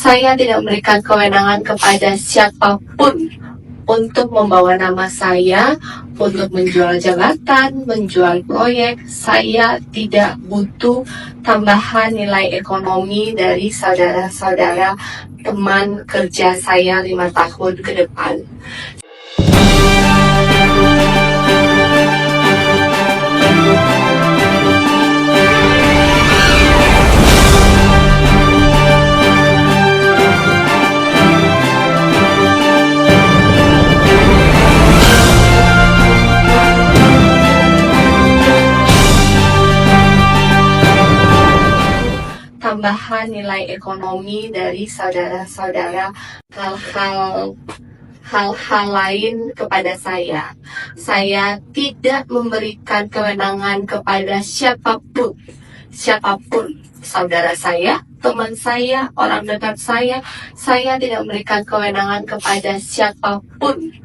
Saya tidak memberikan kewenangan kepada siapapun untuk membawa nama saya, untuk menjual jabatan, menjual proyek. Saya tidak butuh tambahan nilai ekonomi dari saudara-saudara teman kerja saya 5 tahun ke depan. Tambahan nilai ekonomi dari saudara-saudara hal-hal lain kepada saya. Saya tidak memberikan kewenangan kepada siapapun, saudara saya, teman saya, orang dekat saya. Saya tidak memberikan kewenangan kepada siapapun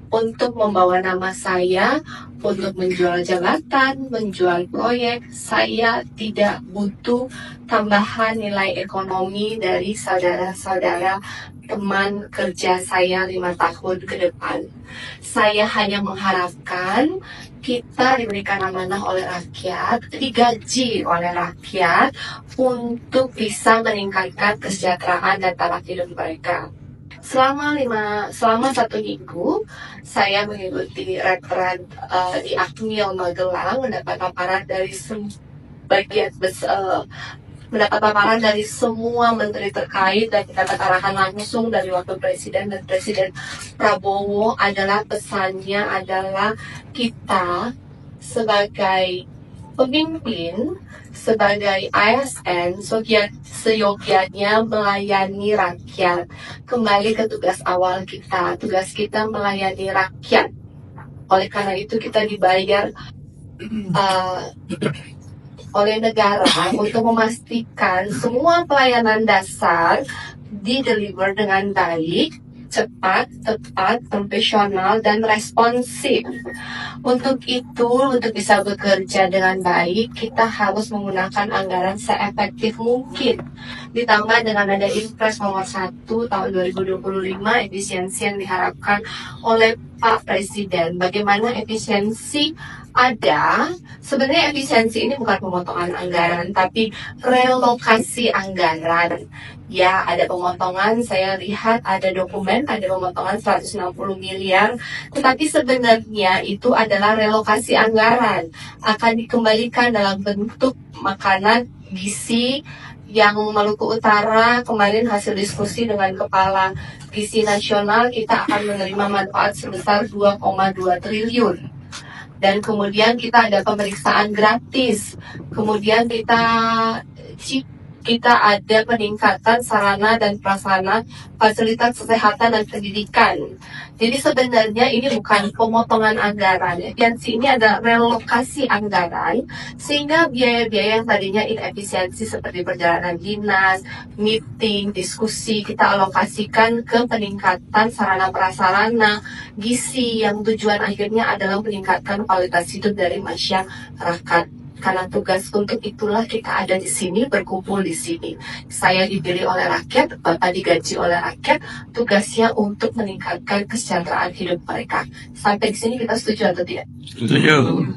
untuk membawa nama saya, untuk menjual jabatan, menjual proyek. Saya tidak butuh tambahan nilai ekonomi dari saudara-saudara teman kerja saya 5 tahun ke depan. Saya hanya mengharapkan kita diberikan amanah oleh rakyat, digaji oleh rakyat untuk bisa meningkatkan kesejahteraan dan taraf hidup mereka. Selama 1 minggu saya mengikuti retret di Akmil Magelang, mendapat paparan dari semua menteri terkait dan mendapat arahan langsung dari Wakil Presiden dan Presiden Prabowo. Adalah pesannya adalah kita sebagai pemimpin, sebagai ASN, seyogyanya melayani rakyat. Kembali ke tugas awal kita. Tugas kita melayani rakyat. Oleh karena itu kita dibayar oleh negara untuk memastikan semua pelayanan dasar dideliver dengan baik, cepat, tepat, profesional, dan responsif. Untuk itu, untuk bisa bekerja dengan baik, kita harus menggunakan anggaran seefektif mungkin. Ditambah dengan ada Impres nomor 1 tahun 2025, efisiensi yang diharapkan oleh Pak Presiden. Bagaimana efisiensi ada? Sebenarnya efisiensi ini bukan pemotongan anggaran, tapi relokasi anggaran. Ya, ada pemotongan, saya lihat ada dokumen, ada pemotongan 160 miliar, tetapi sebenarnya itu adalah relokasi anggaran, akan dikembalikan dalam bentuk makanan gizi yang Maluku Utara. Kemarin hasil diskusi dengan Kepala Gizi Nasional, kita akan menerima manfaat sebesar 2,2 triliun. Dan kemudian kita ada pemeriksaan gratis, kemudian kita ada peningkatan sarana dan prasarana fasilitas kesehatan dan pendidikan. Jadi sebenarnya ini bukan pemotongan anggaran. Efisiensi ini ada relokasi anggaran, sehingga biaya-biaya yang tadinya inefisiensi seperti perjalanan dinas, meeting, diskusi, kita alokasikan ke peningkatan sarana prasarana gizi yang tujuan akhirnya adalah meningkatkan kualitas hidup dari masyarakat. Karena tugas untuk itulah kita ada di sini, berkumpul di sini. Saya dipilih oleh rakyat, Bapak digaji oleh rakyat, tugasnya untuk meningkatkan kesejahteraan hidup mereka. Sampai di sini kita setuju atau tidak? Setuju.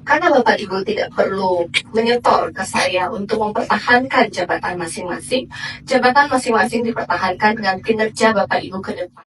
Karena Bapak Ibu tidak perlu menyetor ke saya untuk mempertahankan jabatan masing-masing. Jabatan masing-masing dipertahankan dengan kinerja Bapak Ibu ke depan.